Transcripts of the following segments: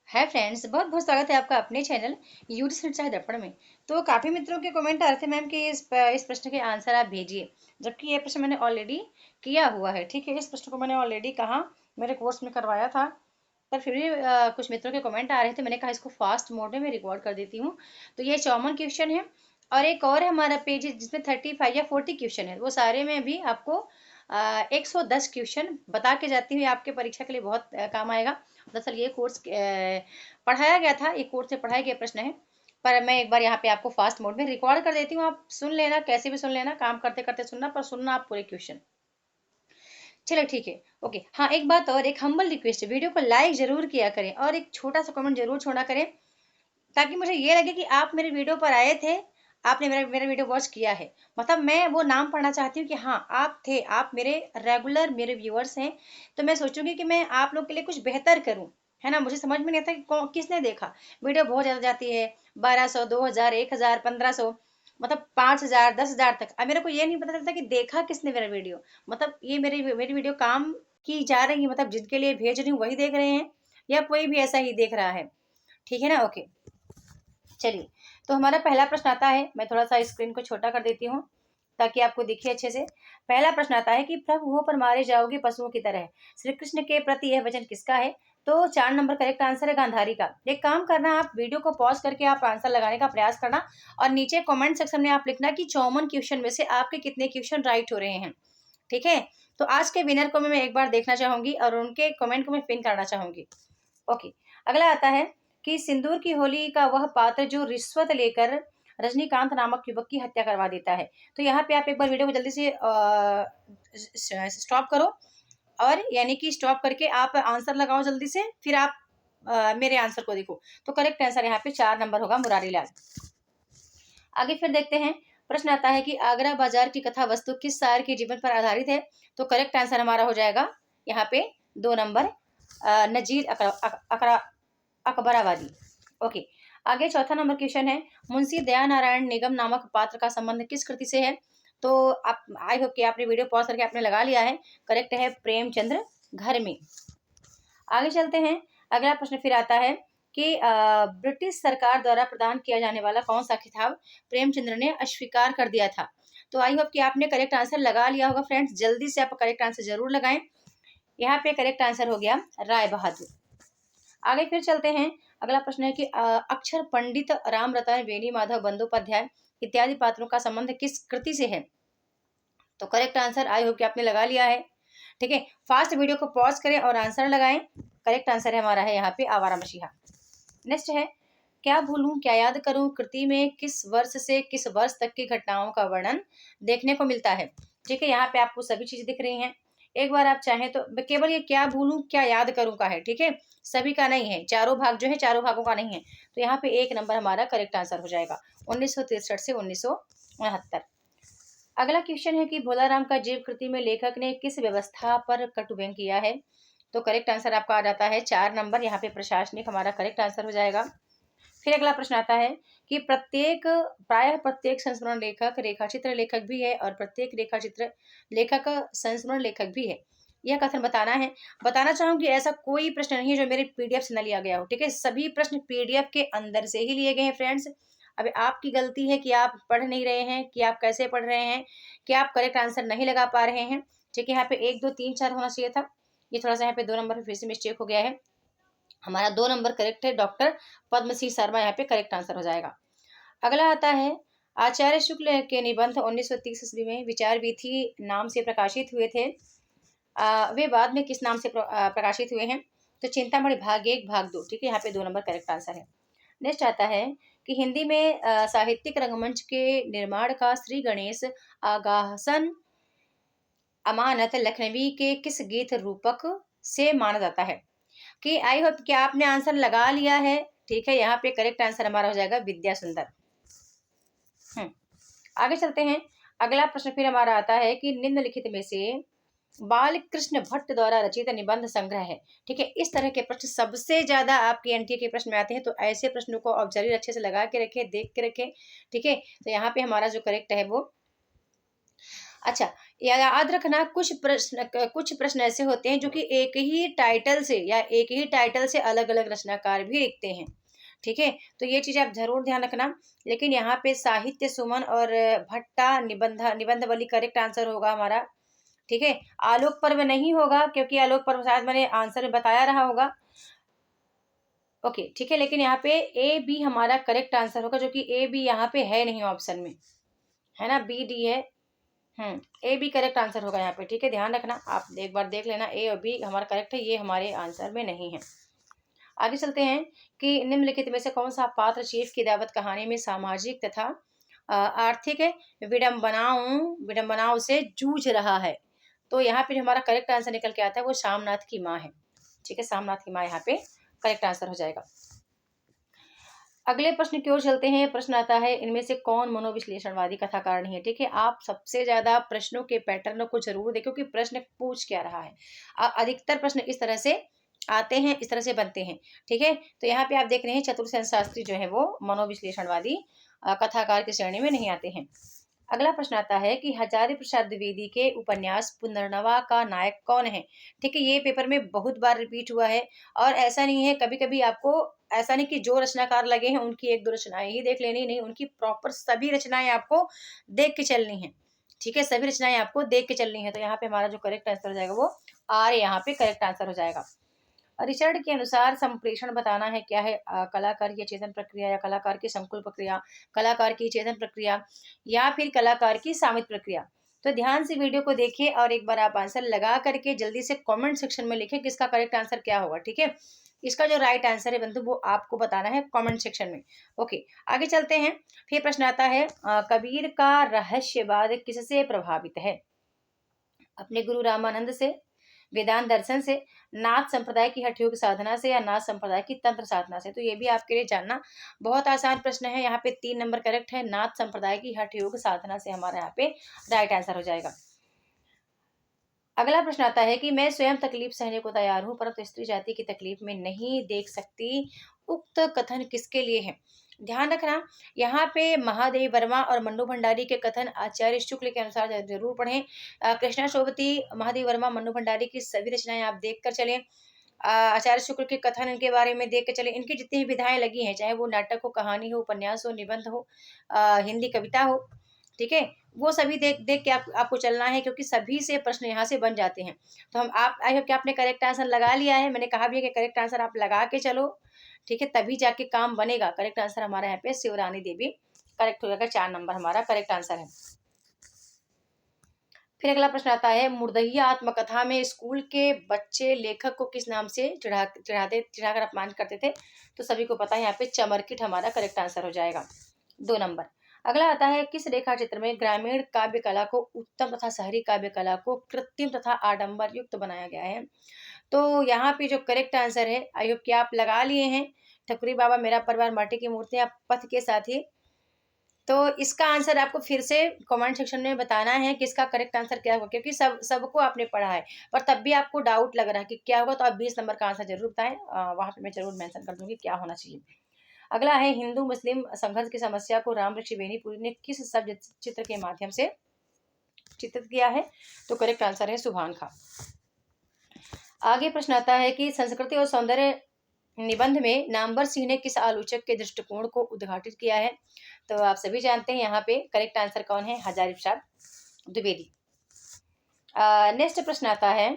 Hi friends, बहुत बहुत स्वागत है आपका अपने चैनल यूट्यूब चाहे दर्पण में। तो काफ़ी मित्रों के कमेंट आ रहे थे मैम कि इस प्रश्न के आंसर आप भेजिए, जबकि ये प्रश्न मैंने ऑलरेडी किया हुआ है। ठीक है, इस प्रश्न को मैंने ऑलरेडी कहा मेरे कोर्स में करवाया था, पर फिर भी कुछ मित्रों के कमेंट आ रहे थे। मैंने कहा इसको फास्ट मोड में मैं रिकॉर्ड कर देती हूँ। तो ये 54 क्वेश्चन है और एक और है हमारा पेज जिसमें 35 या 40 क्वेश्चन है। वो सारे में भी आपको 110 क्वेश्चन बता के जाती हूँ, आपके परीक्षा के लिए बहुत काम आएगा। दरअसल ये कोर्स पढ़ाया गया था, ये कोर्स से पढ़ाए गए प्रश्न है, पर मैं एक बार यहाँ पे आपको फास्ट मोड में रिकॉर्ड कर देती हूँ। आप सुन लेना, कैसे भी सुन लेना, काम करते करते सुनना, पर सुनना आप पूरे क्वेश्चन। चलो ठीक है, ओके। हाँ, एक बात और, एक हम्बल रिक्वेस्ट है, वीडियो को लाइक जरूर किया करें और एक छोटा सा कमेंट जरूर छोड़ा करें, ताकि मुझे ये लगे कि आप मेरे वीडियो पर आए थे, आपने मेरा मेरा वीडियो वॉच किया है। मतलब मैं वो नाम पढ़ना चाहती हूँ कि हाँ आप थे, आप मेरे रेगुलर मेरे व्यूअर्स हैं। तो मैं सोचूंगी कि मैं आप लोग के लिए कुछ बेहतर करूँ, है ना। मुझे समझ में नहीं आता कि किसने देखा। वीडियो बहुत ज़्यादा जाती है, 1200, 2000, 1000, 1500, मतलब 5000, 10,000 तक। अब मेरे को ये नहीं पता चलता कि देखा किसने मेरा वीडियो। मतलब ये मेरी वीडियो काम की जा रही है, मतलब जिनके लिए भेज रही हूँ वही देख रहे हैं, या कोई भी ऐसा ही देख रहा है। ठीक है ना, ओके। चलिए, तो हमारा पहला प्रश्न आता है, मैं थोड़ा सा स्क्रीन को छोटा कर देती हूँ ताकि आपको दिखे अच्छे से। पहला प्रश्न आता है कि प्रभु हो पर मारे जाओगे पशुओं की तरह, श्री कृष्ण के प्रति यह वचन किसका है। तो 4 नंबर करेक्ट आंसर है गांधारी का। एक काम करना, आप वीडियो को पॉज करके आप आंसर लगाने का प्रयास करना, और नीचे कमेंट सेक्शन में आप लिखना कि 54 क्वेश्चन में से आपके कितने क्वेश्चन राइट हो रहे हैं। ठीक है, तो आज के विनर को मैं एक बार देखना चाहूंगी और उनके कमेंट को मैं पिन करना चाहूंगी। ओके, अगला आता है कि सिंदूर की होली का वह पात्र जो रिश्वत लेकर रजनीकांत नामक युवक की हत्या करवा देता है। तो यहाँ पे आप एक बार वीडियो को जल्दी से स्टॉप करो, और यानी कि स्टॉप करके आप आंसर लगाओ जल्दी से, फिर आप मेरे आंसर को देखो। तो करेक्ट आंसर यहाँ पे 4 नंबर होगा, मुरारी लाल। आगे फिर देखते हैं, प्रश्न आता है कि आगरा बाजार की कथा वस्तु किस शायर के जीवन पर आधारित है। तो करेक्ट आंसर हमारा हो जाएगा यहाँ पे 2 नंबर, नजीर अकबराबादी। ओके, आगे चौथा नंबर क्वेश्चन है, मुंशी दयानारायण निगम नामक पात्र का संबंध किस कृति से है। तो आप, आई होप कि आपने वीडियो पॉज करके आपने लगा लिया है। करेक्ट है प्रेमचंद्र घर में। आगे चलते हैं, अगला प्रश्न फिर आता है कि ब्रिटिश सरकार द्वारा प्रदान किया जाने वाला कौन सा खिताब प्रेमचंद्र ने अस्वीकार कर दिया था। तो आई होप कि आपने करेक्ट आंसर लगा लिया होगा फ्रेंड्स, जल्दी से आप करेक्ट आंसर जरूर लगाएं। यहाँ पे करेक्ट आंसर हो गया राय बहादुर। आगे फिर चलते हैं, अगला प्रश्न है कि अक्षर पंडित, राम रतन, बेनी माधव बंदोपाध्याय इत्यादि पात्रों का संबंध किस कृति से है। तो करेक्ट आंसर आई होप कि आपने लगा लिया है। ठीक है, फास्ट वीडियो को पॉज करें और आंसर लगाएं। करेक्ट आंसर है हमारा है यहाँ पे आवारा मसीहा। नेक्स्ट है, क्या भूलूं क्या याद करूं कृति में किस वर्ष से किस वर्ष तक की घटनाओं का वर्णन देखने को मिलता है। ठीक है, यहाँ पे आपको सभी चीजें दिख रही हैं। एक बार आप चाहें तो केवल ये क्या भूलूं क्या याद करूं का है, ठीक है, सभी का नहीं है, चारों भाग जो है चारों भागों का नहीं है। तो यहाँ पे 1 नंबर हमारा करेक्ट आंसर हो जाएगा, 1963 से 1969। अगला क्वेश्चन है कि भोलाराम का जीव कृति में लेखक ने किस व्यवस्था पर कटुव्यंग किया है। तो करेक्ट आंसर आपका आ जाता है 4 नंबर, यहाँ पे प्रशासनिक हमारा करेक्ट आंसर हो जाएगा। फिर अगला प्रश्न आता है कि प्रायः प्रत्येक संस्मरण लेखक रेखाचित्र लेखक भी है और प्रत्येक रेखाचित्र लेखक संस्मरण लेखक भी है। यह कथन बताना है। बताना चाहूंगी ऐसा कोई प्रश्न नहीं है जो मेरे पीडीएफ से न लिया गया हो। ठीक है, सभी प्रश्न पीडीएफ के अंदर से ही लिए गए हैं फ्रेंड्स। अब आपकी गलती है कि आप पढ़ नहीं रहे हैं, कि आप कैसे पढ़ रहे हैं, कि आप करेक्ट आंसर नहीं लगा पा रहे हैं। ठीक है, यहाँ पे 1 2 3 4 होना चाहिए था, ये थोड़ा सा यहाँ पे 2 नंबर फिर से मिस्टेक हो गया है। हमारा 2 नंबर करेक्ट है, डॉक्टर पद्म सिंह शर्मा यहाँ पे करेक्ट आंसर हो जाएगा। अगला आता है, आचार्य शुक्ल के निबंध 1930 ईस्वी में विचार वीथी नाम से प्रकाशित हुए थे। वे बाद में किस नाम से प्रकाशित हुए हैं। तो चिंतामणि भाग 1 भाग 2। ठीक है, यहाँ पे 2 नंबर करेक्ट आंसर है। नेक्स्ट आता है कि हिंदी में साहित्यिक रंगमंच के निर्माण का श्री गणेश आगासन अमानत लखनवी के किस गीत रूपक से माना जाता है। कि आई होप कि आपने आंसर लगा लिया है। ठीक है, यहाँ पे करेक्ट आंसर हमारा हो जाएगा विद्या सुंदर। आगे चलते हैं, अगला प्रश्न फिर हमारा आता है कि निम्नलिखित में से बाल कृष्ण भट्ट द्वारा रचित निबंध संग्रह है। ठीक है, इस तरह के प्रश्न सबसे ज्यादा आपके एनटीए के प्रश्न में आते हैं, तो ऐसे प्रश्नों को आप जरूर अच्छे से लगा के रखें, देख के रखें। ठीक है, तो यहाँ पे हमारा जो करेक्ट है वो अच्छा, याद रखना कुछ प्रश्न ऐसे होते हैं जो कि एक ही टाइटल से या एक ही टाइटल से अलग-अलग रचनाकार भी लिखते हैं। ठीक है? तो ये चीज़ आप ज़रूर ध्यान रखना। लेकिन यहाँ पे साहित्य सुमन और भट्टा निबंधवली करेक्ट आंसर होगा हमारा। ठीक है? आलोक पर्व नहीं होगा क्योंकि आलोक पर्व शायद मैंने आंसर में बताया रहा होगा। ओके, ठीक है, लेकिन यहाँ पे ए बी हमारा करेक्ट आंसर होगा, जो कि ए बी यहाँ पे है नहीं ऑप्शन में, है ना, बी डी है। ए बी करेक्ट आंसर होगा यहाँ पे। ठीक है, ध्यान रखना, आप एक बार देख लेना, ए और बी हमारा करेक्ट है, ये हमारे आंसर में नहीं है। आगे चलते हैं कि निम्नलिखित में से कौन सा पात्र चीफ की दावत कहानी में सामाजिक तथा आर्थिक विडंबनाओं विडंबनाओं से जूझ रहा है। तो यहाँ पे जो हमारा करेक्ट आंसर निकल के आता है वो शामनाथ की माँ है। ठीक है, शामनाथ की माँ यहाँ पे करेक्ट आंसर हो जाएगा। अगले प्रश्न की ओर चलते हैं। प्रश्न आता है, इनमें से कौन मनोविश्लेषणवादी कथाकार नहीं है। ठीक है, आप सबसे ज्यादा प्रश्नों के पैटर्न को जरूर देखो कि प्रश्न पूछ क्या रहा है। अधिकतर प्रश्न इस तरह से आते हैं, इस तरह से बनते हैं। ठीक है, तो यहाँ पे आप देख रहे हैं चतुर्सेन शास्त्री जो है वो मनोविश्लेषणवादी कथाकार की श्रेणी में नहीं आते हैं। अगला प्रश्न आता है कि हजारी प्रसाद द्विवेदी के उपन्यास पुनर्नवा का नायक कौन है। ठीक है, ये पेपर में बहुत बार रिपीट हुआ है, और ऐसा नहीं है, कभी कभी आपको ऐसा नहीं कि जो रचनाकार लगे हैं उनकी एक दो रचनाएं ही देख लेनी, नहीं, उनकी प्रॉपर सभी रचनाएं आपको देख के चलनी है। ठीक है, सभी रचनाएं आपको देख के चलनी है। तो यहाँ पे हमारा जो करेक्ट आंसर हो जाएगा वो आर यहाँ पे करेक्ट आंसर हो जाएगा। रिचर्ड के अनुसार संप्रेषण बताना है क्या है, कलाकार की चेतन प्रक्रिया या कलाकार की संकुल प्रक्रिया, कलाकार की चेतन प्रक्रिया या फिर कलाकार की सामित प्रक्रिया। तो ध्यान से वीडियो को देखिए और एक बार आप आंसर लगा करके जल्दी से कमेंट सेक्शन में लिखें कि इसका करेक्ट आंसर क्या होगा। ठीक है, इसका जो राइट आंसर है बंधु वो आपको बताना है कमेंट सेक्शन में। ओके, आगे चलते हैं। फिर प्रश्न आता है, कबीर का रहस्यवाद किससे प्रभावित है। अपने गुरु रामानंद से, वेदांत दर्शन से, नाथ संप्रदाय की हठयोग साधना से, या नाथ संप्रदाय की तंत्र साधना से। तो ये भी आपके लिए जानना बहुत आसान प्रश्न है। यहाँ पे 3 नंबर करेक्ट है, नाथ संप्रदाय की हठयोग साधना से हमारा यहाँ पे राइट आंसर हो जाएगा। अगला प्रश्न आता है कि मैं स्वयं तकलीफ सहने को तैयार हूँ परंतु स्त्री जाति की तकलीफ में नहीं देख सकती, उक्त कथन किसके लिए है। ध्यान रखना, यहाँ पे महादेव वर्मा और मन्नू भंडारी के कथन आचार्य शुक्ल के अनुसार जरूर पढ़ें। कृष्णा शोभती, महादेव वर्मा, मन्नू भंडारी की सभी रचनाएं आप देख कर चलें। आचार्य शुक्ल के कथन इनके बारे में देख कर चलें। इनकी जितनी भी विधाएं लगी हैं, चाहे वो नाटक हो, कहानी हो, उपन्यास हो, निबंध हो, हिंदी कविता हो, ठीक है, वो सभी देख देख के आपको चलना है, क्योंकि सभी से प्रश्न यहाँ से बन जाते हैं। तो हम आप आई होप कि आपने करेक्ट आंसर लगा लिया है। मैंने कहा भी है कि करेक्ट आंसर आप लगा के चलो, ठीक है, तभी जाके काम बनेगा। करेक्ट आंसर हमारा यहाँ पे शिवरानी देवी करेक्ट हो जाएगा, 4 नंबर हमारा करेक्ट आंसर है। फिर अगला प्रश्न आता है, मुर्दहिया आत्मकथा में स्कूल के बच्चे लेखक को किस नाम से चिढ़ाकर अपमान करते थे। तो सभी को पता है, यहाँ पे चमरकिट हमारा करेक्ट आंसर हो जाएगा, 2 नंबर। अगला आता है, किस रेखा चित्र में ग्रामीण काव्य कला को उत्तम तथा शहरी काव्य कला को कृत्रिम तथा आडंबर युक्त बनाया गया है। तो यहाँ पे जो करेक्ट आंसर है, आई होप कि आप लगा लिए हैं। ठकुरी बाबा, मेरा परिवार, माटी की मूर्तियां, पथ के साथी। तो इसका आंसर आपको फिर से कमेंट सेक्शन में बताना है कि इसका करेक्ट आंसर क्या होगा, क्योंकि सबको आपने पढ़ा है, पर तब भी आपको डाउट लग रहा है कि क्या होगा। तो आप 20 नंबर का आंसर जरूर बताएं, वहां पे मैं जरूर मेंशन कर दूंगी क्या होना चाहिए। अगला है, हिंदू मुस्लिम संघर्ष की समस्या को राम ऋषि बेनीपुरी ने किस शब्द चित्र के माध्यम से चित्रित किया है। तो करेक्ट आंसर है सुभान खां। आगे प्रश्न आता है कि संस्कृति और सौंदर्य निबंध में नामवर सिंह ने किस आलोचक के दृष्टिकोण को उद्घाटित किया है। तो आप सभी जानते हैं यहाँ पे करेक्ट आंसर कौन है, हजारी प्रसाद द्विवेदी। नेक्स्ट प्रश्न आता है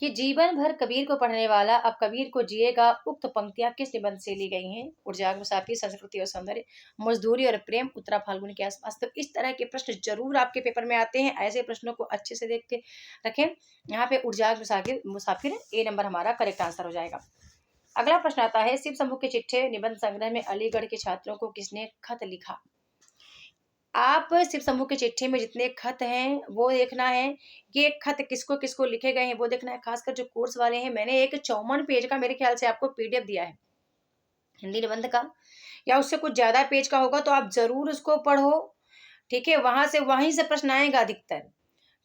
कि जीवन भर कबीर को पढ़ने वाला अब कबीर को जिएगा, उक्त पंक्तियां किस निबंध से ली गई हैं। उर्जाग मुसाफिर, संस्कृति और सौंदर्य, मजदूरी और प्रेम, उत्तरा फाल्गुनी के आसपास। तो इस तरह के प्रश्न जरूर आपके पेपर में आते हैं, ऐसे प्रश्नों को अच्छे से देख के रखें। यहाँ पे उर्जाग मुसाफिर ए नंबर हमारा करेक्ट आंसर हो जाएगा। अगला प्रश्न आता है, शिव शंभू के चिट्ठे निबंध संग्रह में अलीगढ़ के छात्रों को किसने खत लिखा। आप शिव शंभू के चिट्ठी में जितने खत हैं वो देखना है, ये खत किसको किसको लिखे गए हैं वो देखना है। खासकर जो कोर्स वाले हैं, मैंने एक 54 पेज का मेरे ख्याल से आपको पीडीएफ दिया है हिंदी निबंध का, या उससे कुछ ज्यादा पेज का होगा, तो आप जरूर उसको पढ़ो। ठीक है, वहीं से प्रश्न आएगा अधिकतर।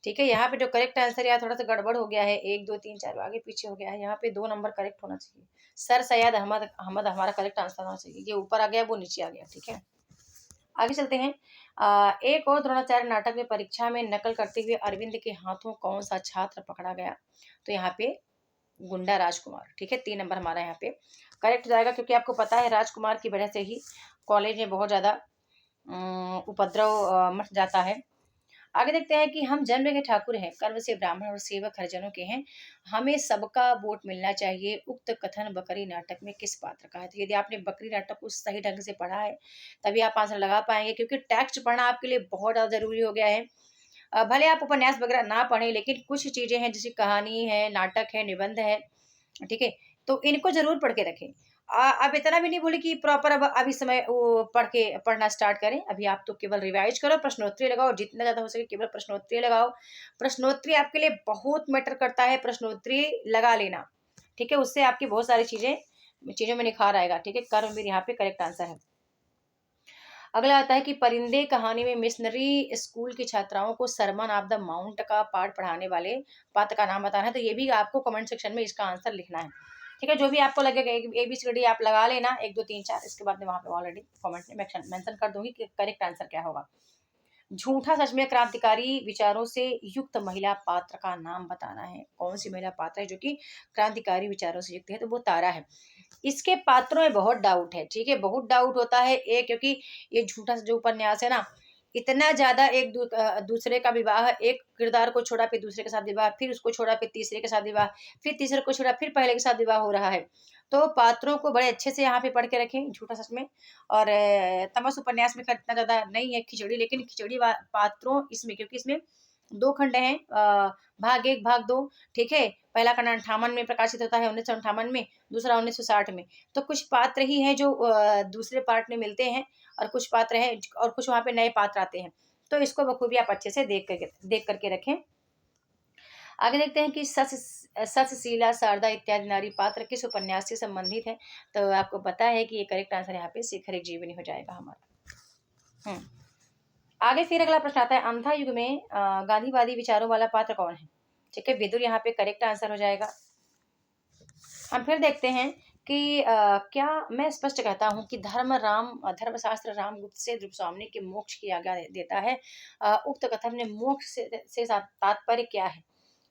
ठीक है, यहाँ पे जो करेक्ट आंसर है थोड़ा सा गड़बड़ हो गया है, 1 2 3 4 आगे पीछे हो गया है। यहाँ पे 2 नंबर करेक्ट होना चाहिए, सर सैयद अहमद अहमद हमारा करेक्ट आंसर होना चाहिए। ये ऊपर आ गया, वो नीचे आ गया। ठीक है, आगे चलते हैं। एक और द्रोणाचार्य नाटक में परीक्षा में नकल करते हुए अरविंद के हाथों कौन सा छात्र पकड़ा गया? तो यहाँ पे गुंडा राजकुमार। ठीक है, 3 नंबर हमारा यहाँ पे करेक्ट हो जाएगा, क्योंकि आपको पता है राजकुमार की वजह से ही कॉलेज में बहुत ज़्यादा उपद्रव मच जाता है। आगे देखते हैं कि हम जन्म के ठाकुर हैं, कर्म से ब्राह्मण और सेवक हरिजनों के हैं, हमें सबका वोट मिलना चाहिए। उक्त कथन बकरी नाटक में किस पात्र का है? तो यदि आपने बकरी नाटक को सही ढंग से पढ़ा है तभी आप आंसर लगा पाएंगे, क्योंकि टेक्स्ट पढ़ना आपके लिए बहुत ज़्यादा जरूरी हो गया है। भले आप उपन्यास वगैरह ना पढ़ें, लेकिन कुछ चीजें हैं जैसे कहानी है, नाटक है, निबंध है, ठीक है, तो इनको जरूर पढ़ के रखें। अब इतना भी नहीं बोले कि प्रॉपर अब अभी समय वो पढ़ना स्टार्ट करें। अभी आप तो केवल रिवाइज करो, प्रश्नोत्तरी लगाओ, जितना ज्यादा हो सके केवल प्रश्नोत्तरी लगाओ। प्रश्नोत्तरी आपके लिए बहुत मैटर करता है, प्रश्नोत्तरी लगा लेना, ठीक है, उससे आपकी बहुत सारी चीजों में निखार आएगा। ठीक है, कर्मवीर यहाँ पे करेक्ट आंसर है। अगला आता है कि परिंदे कहानी में मिशनरी स्कूल की छात्राओं को सरमन ऑफ द माउंट का पाठ पढ़ाने वाले पात्र का नाम बताना है। तो ये भी आपको कमेंट सेक्शन में इसका आंसर लिखना है। ठीक है, जो भी आपको लगेगा ABCD आप लगा लेना 1 2 3 4, इसके बाद में वहां पे ऑलरेडी कमेंट में मेंशन कर दूंगी कि करेक्ट आंसर क्या होगा। झूठा सच में क्रांतिकारी विचारों से युक्त महिला पात्र का नाम बताना है। कौन सी महिला पात्र है जो कि क्रांतिकारी विचारों से युक्त है? तो वो तारा है। इसके पात्रों में बहुत डाउट है, ठीक है, बहुत डाउट होता है क्योंकि ये झूठा जो उपन्यास है ना, इतना ज्यादा दूसरे का विवाह, एक किरदार को छोड़ा फिर दूसरे के साथ विवाह, फिर उसको छोड़ा फिर तीसरे के साथ विवाह, फिर तीसरे को छोड़ा फिर पहले के साथ विवाह हो रहा है। तो पात्रों को बड़े अच्छे से यहाँ पे पढ़ के रखें, झूठा सच में। और तमस उपन्यास में इतना ज्यादा नहीं है खिचड़ी, लेकिन खिचड़ी पात्रों इसमें, क्योंकि इसमें 2 खंड हैं, भाग 1 भाग 2। ठीक है, पहला खंड 58 में प्रकाशित होता है, 1958 में, दूसरा 1960 में। तो कुछ पात्र ही हैं जो दूसरे पार्ट में मिलते हैं, और कुछ पात्र हैं और कुछ वहां पे नए पात्र आते हैं। तो इसको बखूबी आप अच्छे से देख करके रखें। आगे देखते हैं कि सचशीला, शारदा इत्यादि नारी पात्र किस उपन्यास से संबंधित है? तो आपको पता है कि ये करेक्ट आंसर यहाँ पे शिखर एक जीवनी हो जाएगा हमारा। आगे फिर अगला प्रश्न आता है, अंधा युग में गांधीवादी विचारों वाला पात्र कौन है? ठीक है, विदुर यहाँ पे करेक्ट आंसर हो जाएगा। हम फिर देखते हैं कि क्या मैं स्पष्ट कहता हूँ कि धर्मशास्त्र रामगुप्त से द्रुपस्वामिनी के मोक्ष की आज्ञा देता है। उक्त कथन में मोक्ष से तात्पर्य क्या है?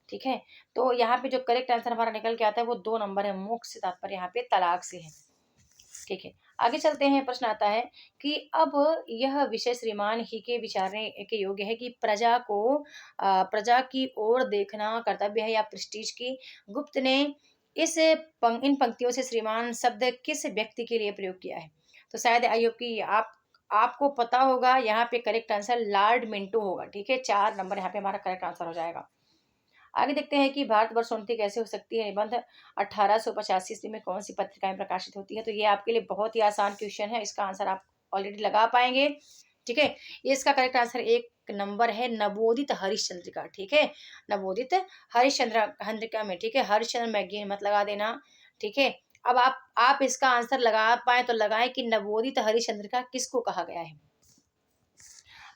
ठीक है, तो यहाँ पे जो करेक्ट आंसर हमारा निकल के आता है वो 2 नंबर है, मोक्ष से तात्पर्य यहाँ पे तलाक से है। ठीक है, आगे चलते हैं। प्रश्न आता है कि अब यह विषय श्रीमान ही के विचारने के योग्य है कि प्रजा की ओर देखना कर्तव्य है या प्रेस्टीज की? गुप्त ने इन पंक्तियों से श्रीमान शब्द किस व्यक्ति के लिए प्रयोग किया है? तो शायद आयोग की आपको पता होगा, यहाँ पे करेक्ट आंसर लॉर्ड मिंटो होगा। ठीक है, 4 नंबर यहाँ पे हमारा करेक्ट आंसर हो जाएगा। आगे देखते हैं कि भारतवर्ष उन्नति कैसे हो सकती है? निबंध 1885 ईस्वी में कौन सी पत्रिकाएं प्रकाशित होती है? तो ये आपके लिए बहुत ही आसान क्वेश्चन है, इसका आंसर आप ऑलरेडी लगा पाएंगे। ठीक है, ये इसका करेक्ट आंसर 1 नंबर है, नवोदित हरिश्चंद्रिका। ठीक है, नवोदित हरिश्चंद्रिका में, ठीक है, हरिश्चंद्र मैगजीन मत लगा देना। ठीक है, अब आप इसका आंसर लगा पाए तो लगाएं कि नवोदित हरिश्चंद्रिका किसको कहा गया है।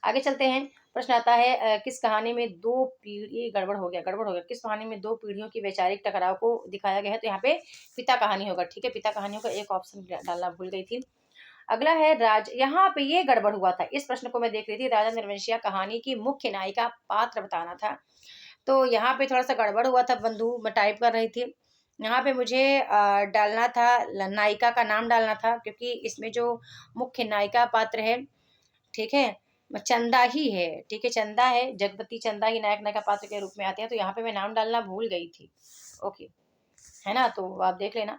आगे चलते हैं। प्रश्न आता है किस कहानी में 2 पीढ़ी गड़बड़ हो गया, किस कहानी में 2 पीढ़ियों की वैचारिक टकराव को दिखाया गया है? तो यहाँ पे पिता कहानी होगा। ठीक है, पिता कहानी होगा, एक ऑप्शन डालना भूल गई थी। अगला है यहाँ पे ये गड़बड़ हुआ था, इस प्रश्न को मैं देख रही थी, राजा निर्वंशिया कहानी की मुख्य नायिका पात्र बताना था। तो यहाँ पे थोड़ा सा गड़बड़ हुआ था, बंधु मैं टाइप कर रही थी, यहाँ पे मुझे डालना था, नायिका का नाम डालना था, क्योंकि इसमें जो मुख्य नायिका पात्र है, ठीक है, चंदा ही है। ठीक है, चंदा है, जगपति चंदा ही नायक नायिका पात्र के रूप में आते हैं। तो यहाँ पे मैं नाम डालना भूल गई थी। ओके, है ना, तो आप देख लेना।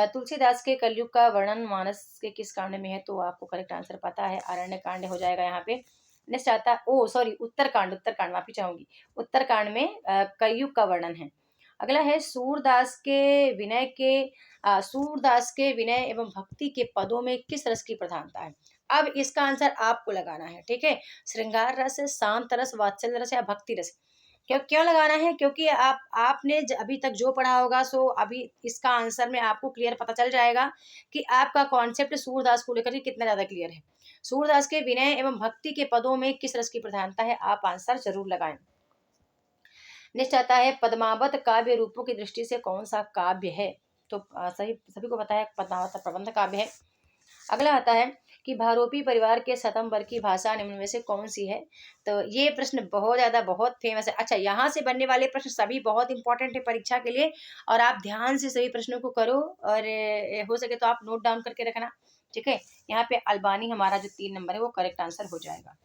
तुलसीदास के कलयुग का वर्णन मानस के किस कांड में है? तो आपको करेक्ट आंसर पता है, अरण्य कांड हो जाएगा यहाँ पे। नेक्स्ट आता है, सॉरी, उत्तरकांड, माफी चाहूंगी, उत्तरकांड में कलयुग का वर्णन है। अगला है सूरदास के विनय एवं भक्ति के पदों में किस रस की प्रधानता है? अब इसका आंसर आपको लगाना है। ठीक है, श्रृंगार रस, शांत रस, वात्सल्य रस या भक्ति रस? क्यों लगाना है? क्योंकि आपने अभी तक जो पढ़ा होगा, सो अभी इसका आंसर में आपको क्लियर पता चल जाएगा कि आपका कॉन्सेप्ट सूरदास को लेकर के कितना ज्यादा क्लियर है। सूरदास के विनय एवं भक्ति के पदों में किस रस की प्रधानता है? आप आंसर जरूर लगाएं। नेक्स्ट आता है, पद्मावत काव्य रूपों की दृष्टि से कौन सा काव्य है? तो सभी को पता है, पद्मावत प्रबंध काव्य है। अगला आता है कि भारोपी परिवार के सतम वर्ग की भाषा निम्न में से कौन सी है। तो ये प्रश्न बहुत ज़्यादा बहुत फेमस है। अच्छा, यहाँ से बनने वाले प्रश्न सभी बहुत इंपॉर्टेंट है परीक्षा के लिए, और आप ध्यान से सभी प्रश्नों को करो, और हो सके तो आप नोट डाउन करके रखना। ठीक है, यहाँ पे अल्बानी हमारा जो 3 नंबर है वो करेक्ट आंसर हो जाएगा।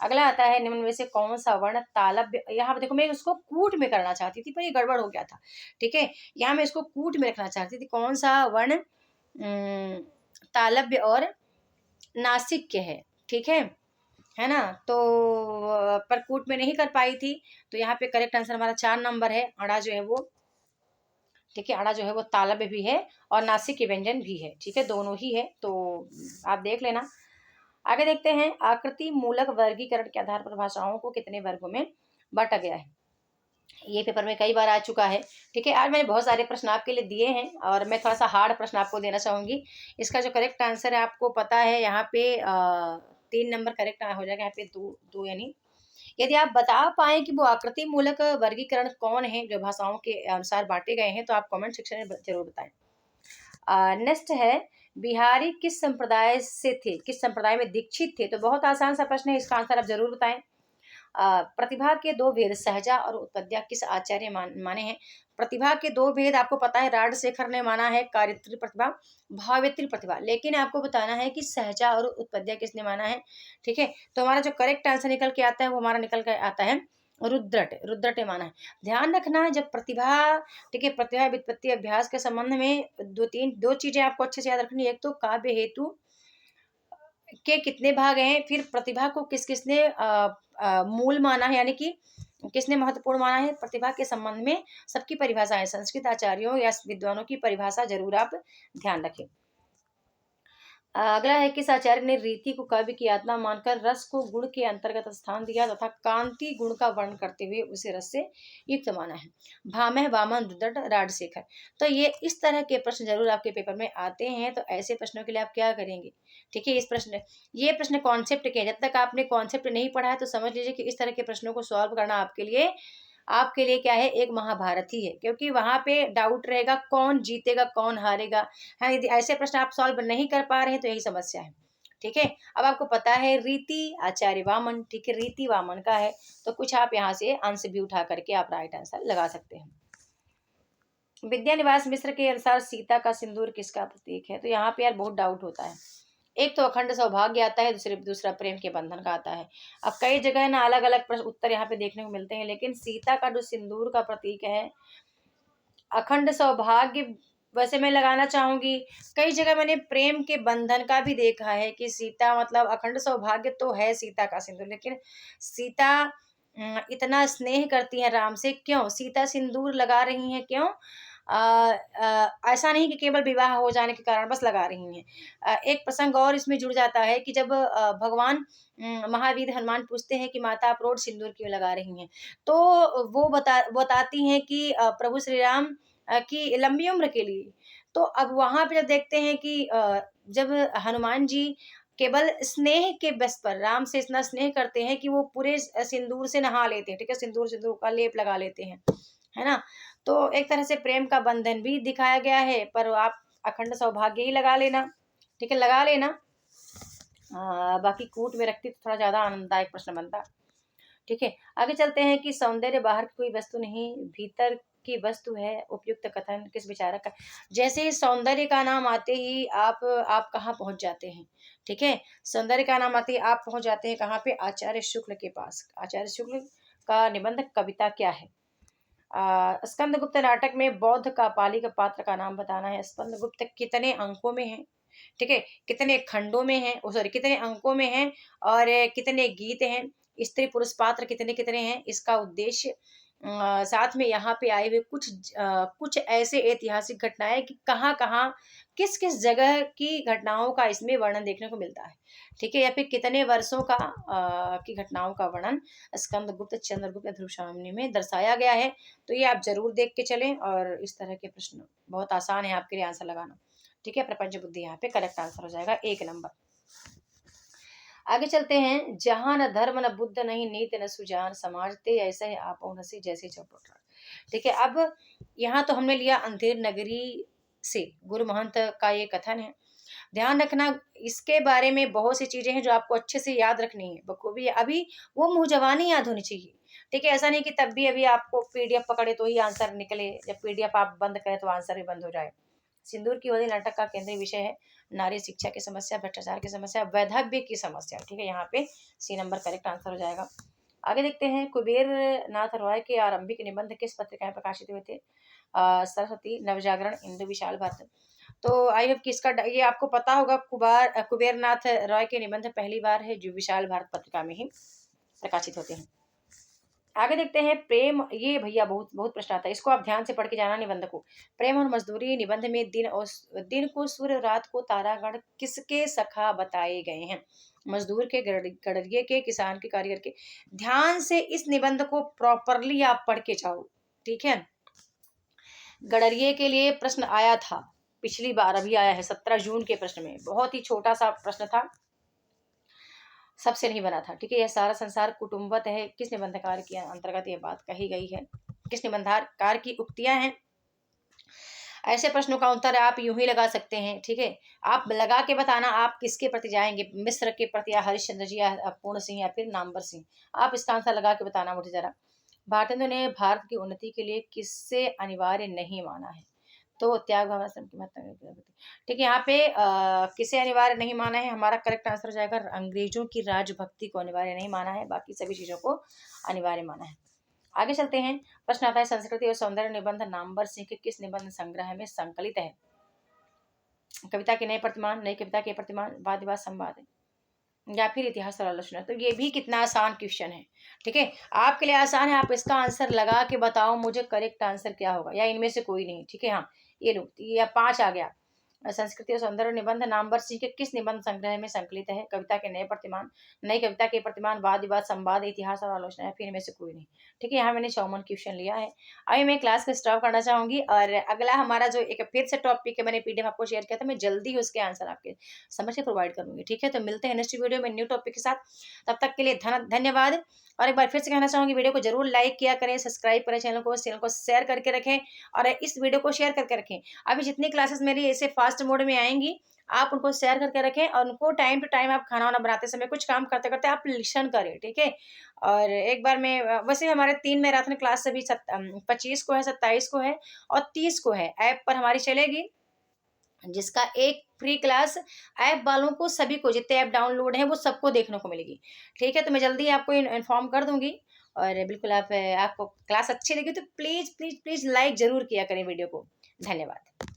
अगला आता है, निम्न में से कौन सा वर्ण तालव्य, यहाँ पे देखो मैं उसको कूट में करना चाहती थी पर ये गड़बड़ हो गया था। ठीक है, यहाँ मैं इसको कूट में रखना चाहती थी। कौन सा वर्ण तालव्य और नासिक्य है। ठीक है ना। तो पर कूट में नहीं कर पाई थी, तो यहाँ पे करेक्ट आंसर हमारा 4 नंबर है, अड़ा जो है वो। ठीक है, अड़ा जो है वो तालव्य भी है और नासिक व्यंजन भी है। ठीक है, दोनों ही है, तो आप देख लेना। आगे देखते हैं, आकृति मूलक वर्गीकरण के आधार पर भाषाओं को कितने वर्गों में बांटा गया है। ये पेपर में कई बार आ चुका है। ठीक है, आज मैंने बहुत सारे प्रश्न आपके लिए दिए हैं और मैं थोड़ा सा हार्ड प्रश्न आपको देना चाहूंगी। इसका जो करेक्ट आंसर है आपको पता है, यहाँ पे 3 नंबर करेक्ट हो जाएगा, यहाँ पे दो यानी यदि आप बता पाए कि वो आकृति मूलक वर्गीकरण कौन है जो भाषाओं के अनुसार बांटे गए हैं, तो आप कमेंट सेक्शन में जरूर बताएं। नेक्स्ट है, बिहारी किस संप्रदाय से थे, किस संप्रदाय में दीक्षित थे। तो बहुत आसान सा प्रश्न है, इसका आंसर आप जरूर बताएं। प्रतिभा के 2 भेद सहजा और उत्पद्या किस आचार्य माने हैं। प्रतिभा के 2 भेद आपको पता है, राजशेखर ने माना है कार्यत्री प्रतिभा, भावित्री प्रतिभा, लेकिन आपको बताना है कि सहजा और उत्पद्या किसने माना है। ठीक है, तो हमारा जो करेक्ट आंसर निकल के आता है वो हमारा निकल के आता है रुद्रट माना है। ध्यान रखना, जब प्रतिभा, ठीक है, प्रतिभा व्युत्पत्ति अभ्यास के संबंध में दो चीजें आपको अच्छे से याद रखनी है। एक तो काव्य हेतु के कितने भाग हैं, फिर प्रतिभा को किस किसने मूल माना है, यानी कि किसने महत्वपूर्ण माना है। प्रतिभा के संबंध में सबकी परिभाषाएं, संस्कृत आचार्यों या विद्वानों की परिभाषा जरूर आप ध्यान रखें। अगला है, किस आचार्य ने रीति को काव्य की आत्मा मानकर रस को गुण के अंतर्गत स्थान दिया तथा कांति गुण का वर्णन करते हुए उसे रस से युक्त माना है। भामह, वामन, रुद्रट, राजशेखर। तो ये इस तरह के प्रश्न जरूर आपके पेपर में आते हैं, तो ऐसे प्रश्नों के लिए आप क्या करेंगे। ठीक है, ये प्रश्न कॉन्सेप्ट के, जब तक आपने कॉन्सेप्ट नहीं पढ़ा है तो समझ लीजिए कि इस तरह के प्रश्नों को सॉल्व करना आपके लिए क्या है, एक महाभारत ही है, क्योंकि वहां पे डाउट रहेगा कौन जीतेगा कौन हारेगा। हाँ, यदि ऐसे प्रश्न आप सॉल्व नहीं कर पा रहे हैं तो यही समस्या है। ठीक है, अब आपको पता है रीति आचार्य वामन, ठीक है, रीति वामन का है, तो कुछ आप यहाँ से अंश भी उठा करके आप राइट आंसर लगा सकते हैं। विद्यानिवास मिश्र के अनुसार सीता का सिंदूर किसका प्रतीक है। तो यहाँ पे यार बहुत डाउट होता है। एक तो अखंड सौभाग्य आता है, दूसरा प्रेम के बंधन का आता है। अब कई जगह ना अलग अलग प्रश्न उत्तर यहाँ पे देखने को मिलते हैं, लेकिन सीता का जो सिंदूर का प्रतीक है अखंड सौभाग्य, वैसे मैं लगाना चाहूंगी। कई जगह मैंने प्रेम के बंधन का भी देखा है कि सीता मतलब अखंड सौभाग्य तो है सीता का सिंदूर, लेकिन सीता इतना स्नेह करती है राम से, क्यों सीता सिंदूर लगा रही हैं, क्यों ऐसा नहीं कि केवल विवाह हो जाने के कारण बस लगा रही हैं। एक प्रसंग और इसमें जुड़ जाता है कि जब भगवान महावीर हनुमान पूछते हैं कि माता आप रोज सिंदूर क्यों लगा रही हैं, तो वो बताती हैं कि प्रभु श्री राम की लंबी उम्र के लिए। तो अब वहां पे जब देखते हैं कि जब हनुमान जी केवल स्नेह के बस पर राम से इतना स्नेह करते हैं कि वो पूरे सिंदूर से नहा लेते हैं। ठीक है, सिंदूर का लेप लगा लेते हैं, है ना। तो एक तरह से प्रेम का बंधन भी दिखाया गया है, पर आप अखंड सौभाग्य ही लगा लेना। ठीक है, लगा लेना। बाकी कूट में रखती तो थोड़ा ज्यादा आनंददायक प्रश्न बनता। ठीक है, आगे चलते हैं कि सौंदर्य बाहर की कोई वस्तु नहीं भीतर की वस्तु है, उपयुक्त कथन किस विचारक का। जैसे सौंदर्य का नाम आते ही आप कहाँ पहुंच जाते हैं। ठीक है, सौंदर्य का नाम आते ही आप पहुंच जाते हैं कहाँ पे, आचार्य शुक्ल के पास। आचार्य शुक्ल का निबंध कविता क्या है। स्कंदगुप्त नाटक में बौद्ध का पाली का पात्र का नाम बताना है। स्कंदगुप्त कितने अंकों में है, ठीक है, कितने खंडों में है, सॉरी कितने अंकों में है, और कितने गीत हैं, स्त्री पुरुष पात्र कितने कितने हैं, इसका उद्देश्य, साथ में यहाँ पे आए हुए कुछ ऐसे ऐतिहासिक घटनाएं कि कहाँ कहाँ किस किस जगह की घटनाओं का इसमें वर्णन देखने को मिलता है। ठीक है, या फिर कितने वर्षों का की घटनाओं का वर्णन स्कंदगुप्त, चंद्रगुप्त, ध्रुवशामनी में दर्शाया गया है। तो ये आप जरूर देख के चलें, और इस तरह के प्रश्न बहुत आसान है आपके लिए आंसर लगाना। ठीक है, प्रपंच बुद्धि यहाँ पे करेक्ट आंसर हो जाएगा 1 नंबर। आगे चलते हैं, जहां न धर्म न बुद्ध नहीं नीति न सुजान समाज ते ऐसे ही आपो हंसी जैसे चौपट। ठीक है, अब यहाँ तो हमने लिया अंधेर नगरी से गुरु महंत का ये कथन है। ध्यान रखना, इसके बारे में बहुत सी चीज़ें हैं जो आपको अच्छे से याद रखनी है बखूबी। अभी वो मुँह ज़बानी याद होनी चाहिए, ठीक है? ऐसा नहीं कि तब भी अभी आपको पीडीएफ पकड़े तो ही आंसर निकले, जब पीडीएफ आप बंद करें तो आंसर भी बंद हो जाए। सिंदूर की होली नाटक का केंद्रीय विषय है नारी शिक्षा की समस्या, भ्रष्टाचार की समस्या, वैधव्य की समस्या, ठीक है? यहाँ पे सी नंबर करेक्ट आंसर हो जाएगा। आगे देखते हैं, कुबेर नाथ रॉय के आरंभिक निबंध किस पत्रिका में प्रकाशित हुए थे? सरस्वती, नवजागरण, हिंदू, विशाल भारत। तो आई होप कि इसका ये आपको पता होगा। कुबेर नाथ रॉय के निबंध पहली बार है जो विशाल भारत पत्रिका में ही प्रकाशित होते हैं। आगे देखते हैं, प्रेम, ये भैया बहुत बहुत प्रश्न आता है, इसको आप ध्यान से पढ़ के जाना निबंध को। प्रेम और मजदूरी निबंध में दिन को सूर्य, रात को तारागण किसके सखा बताए गए हैं? मजदूर के, गड़रिये के, किसान के, कारीगर के। ध्यान से इस निबंध को प्रॉपरली आप पढ़ के जाओ, ठीक है? गड़रिये के लिए प्रश्न आया था पिछली बार, अभी आया है 17 जून के प्रश्न में, बहुत ही छोटा सा प्रश्न था, सबसे नहीं बना था, ठीक है? यह सारा संसार कुटुंबत है, किस निबंधकार के अंतर्गत यह बात कही गई है? किस निबंधकार की उक्तियां हैं? ऐसे प्रश्नों का उत्तर आप यूं ही लगा सकते हैं, ठीक है? आप लगा के बताना आप किसके प्रति जाएंगे, मिस्र के प्रति या हरिश्चंद्र जी या पूर्ण सिंह या फिर नामवर सिंह। आप इसका आंसर लगा के बताना मुझे जरा। भारतेंदु ने भारत की उन्नति के लिए किससे अनिवार्य नहीं माना है? तो त्याग भावना, श्रम की महत्ता, ठीक है? यहाँ पे किसे अनिवार्य नहीं माना है? हमारा करेक्ट आंसर हो जाएगा अंग्रेजों की राजभक्ति को अनिवार्य नहीं माना है, बाकी सभी चीजों को अनिवार्य माना है। आगे चलते हैं, प्रश्न आता है, संस्कृति और सौंदर्य निबंध नामवर सिंह के किस निबंध संग्रह में संकलित है? कविता के नए प्रतिमान, नई कविता के प्रतिमान, वाद विवाद संवाद, या फिर इतिहास और आलोचना। तो ये भी कितना आसान क्वेश्चन है, ठीक है? आपके लिए आसान है, आप इसका आंसर लगा के बताओ मुझे करेक्ट आंसर क्या होगा, या इनमें से कोई नहीं, ठीक है? हाँ, ये लो, ये 5 आ गया। संस्कृति और सौंदर्य निबंध नामवर सिंह के किस निबंध संग्रह में संकलित है? कविता के नए प्रतिमान, नई कविता के प्रतिमान, वाद विवाद संवाद, इतिहास और आलोचना, फिर इनमें से कोई नहीं, ठीक है? यहाँ मैंने 54 क्वेश्चन लिया है। अभी मैं क्लास को स्टॉप करना चाहूंगी, और अगला हमारा जो एक फिर से टॉपिक है, मैंने पीडीएफ आपको शेयर किया था, मैं जल्दी उसके आंसर आपके समझ के प्रोवाइड करूंगी, ठीक है? तो मिलते हैं नेक्स्ट वीडियो में न्यू टॉपिक के साथ, तब तक के लिए धन्यवाद। और एक बार फिर से कहना चाहूंगी, वीडियो को जरूर लाइक किया करें, सब्सक्राइब करें चैनल को शेयर करके रखें, और इस वीडियो को शेयर करके रखें। अभी जितनी क्लासेस मेरी ऐसे फास्ट मोड में आएंगी, आप उनको शेयर करके रखें, और उनको टाइम टू टाइम आप खाना वाना बनाते समय, कुछ काम करते करते आप लिसन करें, ठीक है? और एक बार मैं वैसे हमारे 3 मैराथन क्लास सभी 25 को है, 27 को है और 30 को है, ऐप पर हमारी चलेगी, जिसका एक फ्री क्लास ऐप वालों को, सभी को जितने ऐप डाउनलोड हैं वो सबको देखने को मिलेगी, ठीक है? तो मैं जल्दी आपको इन्फॉर्म कर दूंगी। और बिल्कुल आपको क्लास अच्छी लगी तो प्लीज प्लीज प्लीज लाइक जरूर किया करें वीडियो को। धन्यवाद।